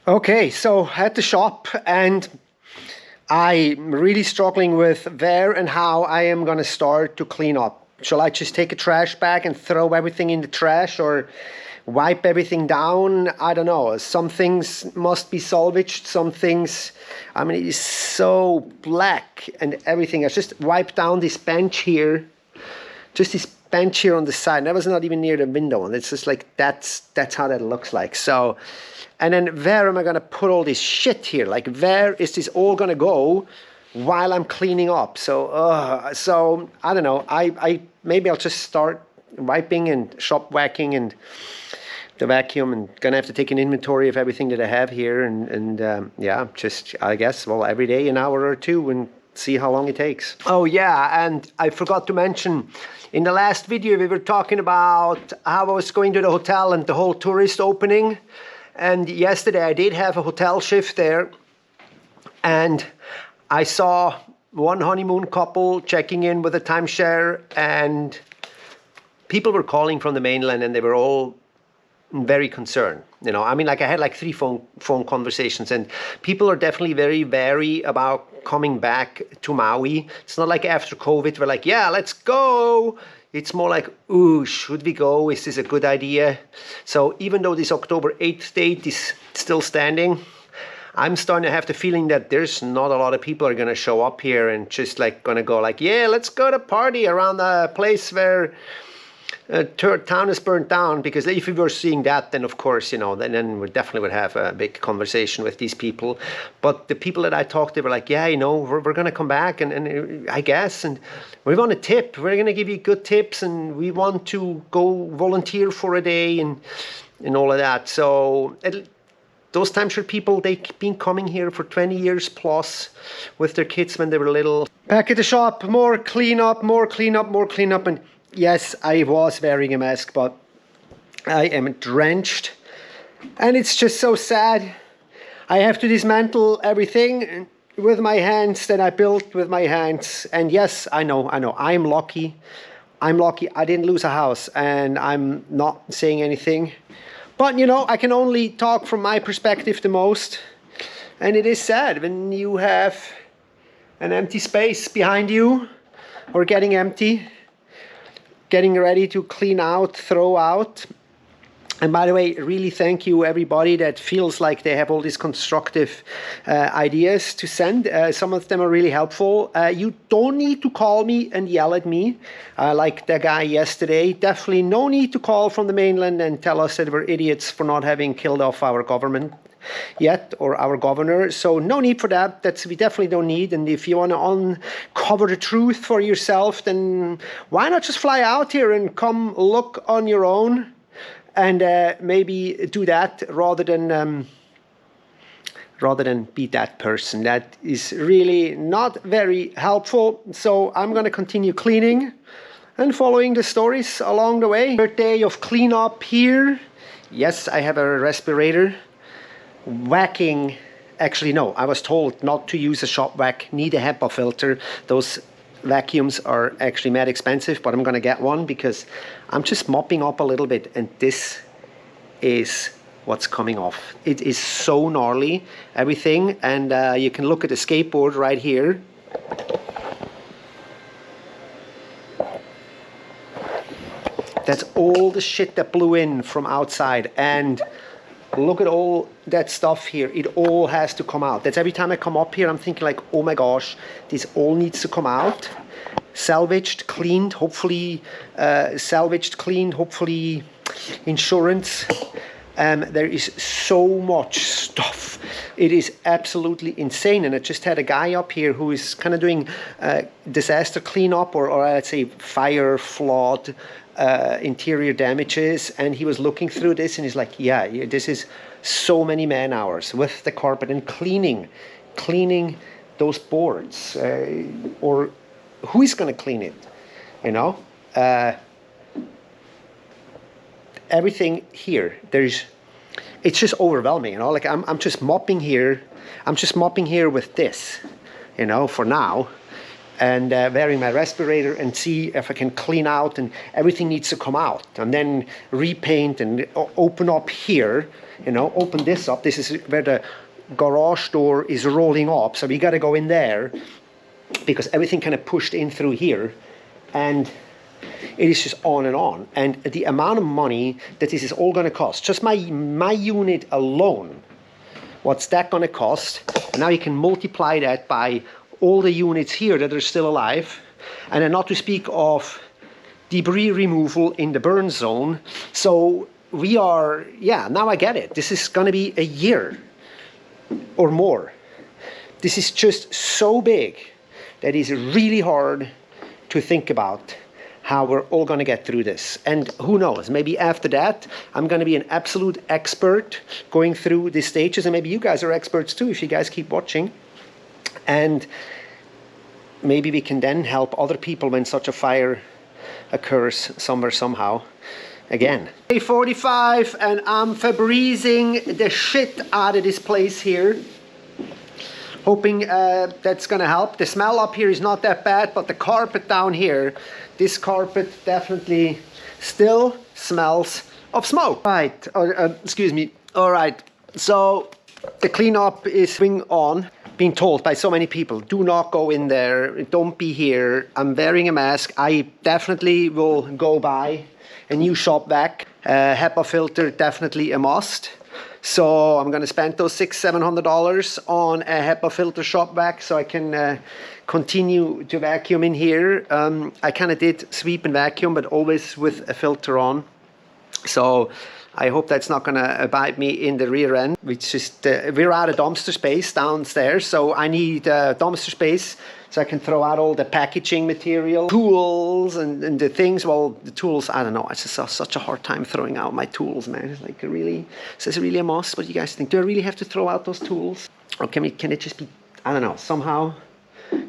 Okay, so at the shop, and I'm really struggling with where and how I am going to start to clean up. Shall I just take a trash bag and throw everything in the trash, or wipe everything down? I don't know. Some things must be salvaged. Some things, I mean, it is so black and everything. I just wiped down this bench here. Just this bench here on the side. That was not even near the window. And it's just like, that's how that looks like. So, and then where am I going to put all this shit here? Like, where is this all going to go while I'm cleaning up? So I don't know. I maybe I'll just start wiping and shop whacking and the vacuum, and gonna have to take an inventory of everything that I have here, and yeah, just I guess, well, every day an hour or two and see how long it takes. Oh yeah, and I forgot to mention, in the last video we were talking about how I was going to the hotel and the whole tourist opening. And yesterday I did have a hotel shift there, and I saw one honeymoon couple checking in with a timeshare, and people were calling from the mainland and they were all very concerned. You know, I mean, like I had like 3 phone conversations, and people are definitely very wary about coming back to Maui. It's not like after COVID, we're like, yeah, let's go. It's more like, ooh, should we go? Is this a good idea? So even though this October 8th date is still standing, I'm starting to have the feeling that there's not a lot of people are going to show up here and just like going to go like, yeah, let's go to party around a place where town is burnt down. Because if we were seeing that, then of course, you know, then we definitely would have a big conversation with these people. But the people that I talked to were like, yeah, you know, we're going to come back, and I guess, and we want a tip. We're going to give you good tips, and we want to go volunteer for a day and all of that. So those timeshare people, they've been coming here for 20 years plus with their kids when they were little. Back at the shop, more cleanup, and yes, I was wearing a mask, but I am drenched. And it's just so sad. I have to dismantle everything with my hands that I built with my hands. And yes, I know, I'm lucky. I didn't lose a house, and I'm not saying anything. But, you know, I can only talk from my perspective the most. And it is sad when you have an empty space behind you, or getting empty, getting ready to clean out, throw out. And by the way, really thank you everybody that feels like they have all these constructive ideas to send. Some of them are really helpful. You don't need to call me and yell at me like the guy yesterday. Definitely no need to call from the mainland and tell us that we're idiots for not having killed off our government yet, or our governor. So no need for that. We definitely don't need. And if you want to uncover the truth for yourself, then why not just fly out here and come look on your own, and maybe do that rather than be that person. That is really not very helpful. So I'm going to continue cleaning and following the stories along the way. Third day of cleanup here. Yes, I have a respirator. Whacking, actually no, I was told not to use a shop vac, need a HEPA filter. Those vacuums are actually mad expensive, but I'm gonna get one because I'm just mopping up a little bit, and this is what's coming off. It is so gnarly, everything, and you can look at the skateboard right here. That's all the shit that blew in from outside, and look at all that stuff here. It all has to come out. That's every time I come up here, I'm thinking like, oh my gosh, this all needs to come out. Salvaged, cleaned, hopefully hopefully insurance. There is so much stuff. It is absolutely insane. And I just had a guy up here who is kind of doing disaster cleanup, or I'd say fire, flood, interior damages, and he was looking through this and he's like, yeah, this is so many man hours with the carpet and cleaning those boards, or who is going to clean it, you know? Everything here, it's just overwhelming, you know? Like I'm just mopping here with this, you know, for now. and wearing my respirator and see if I can clean out, and everything needs to come out, and then repaint and open up here, you know, open this up. This is where the garage door is rolling up, so we got to go in there because everything kind of pushed in through here, and it is just on and on. And the amount of money that this is all going to cost, just my unit alone, what's that going to cost? And now you can multiply that by all the units here that are still alive, and then not to speak of debris removal in the burn zone. So we are, yeah, now I get it. This is going to be a year or more. This is just so big that it's really hard to think about how we're all going to get through this. And who knows, maybe after that I'm going to be an absolute expert going through these stages, and maybe you guys are experts too if you guys keep watching. And maybe we can then help other people when such a fire occurs somewhere, somehow. Again, day 45, and I'm Febrezing the shit out of this place here, hoping that's gonna help. The smell up here is not that bad, but the carpet down here, this carpet definitely still smells of smoke. Right, excuse me. All right, so the cleanup is going on. Being told by so many people, do not go in there, don't be here. I'm wearing a mask. I definitely will go buy a new shop vac. HEPA filter, definitely a must. So I'm going to spend those $600-700 on a HEPA filter shop vac so I can continue to vacuum in here. I kind of did sweep and vacuum, but always with a filter on. So I hope that's not going to bite me in the rear end. Which is we're out of dumpster space downstairs, so I need dumpster space so I can throw out all the packaging material, tools, and the things. Well, the tools, I don't know. I just have such a hard time throwing out my tools, man. It's like really, is this really a must? What do you guys think? Do I really have to throw out those tools? Or can it just be, I don't know, somehow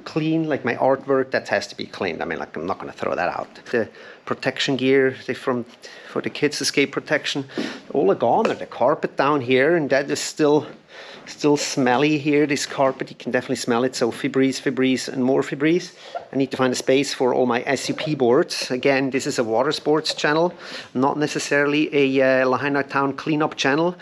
clean? Like my artwork, that has to be cleaned. I mean, like, I'm not going to throw that out. The protection gear for the kids' escape protection, all are gone. There's the carpet down here, and that is still smelly here. This carpet, you can definitely smell it. So Febreze, and more Febreze. I need to find a space for all my SUP boards. Again, this is a water sports channel, not necessarily a Lahaina town cleanup channel.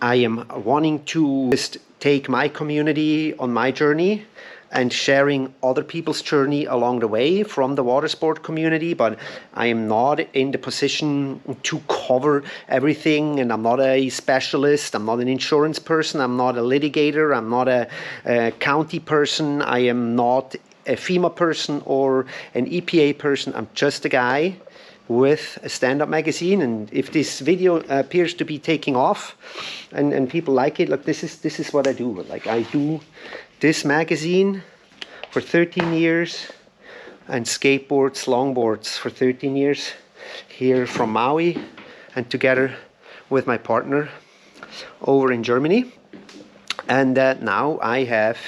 I am wanting to just take my community on my journey and sharing other people's journey along the way from the water sport community, but I am not in the position to cover everything, and I'm not a specialist, I'm not an insurance person, I'm not a litigator, I'm not a county person, I am not a FEMA person or an EPA person. I'm just a guy with a stand-up magazine, and if this video appears to be taking off and people like it, look, this is what I do. Like, I do this magazine for 13 years and skateboards, longboards for 13 years here from Maui, and together with my partner over in Germany. And now I have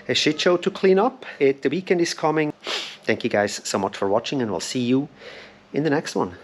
a shit show to clean up. The weekend is coming. Thank you guys so much for watching, and we'll see you in the next one.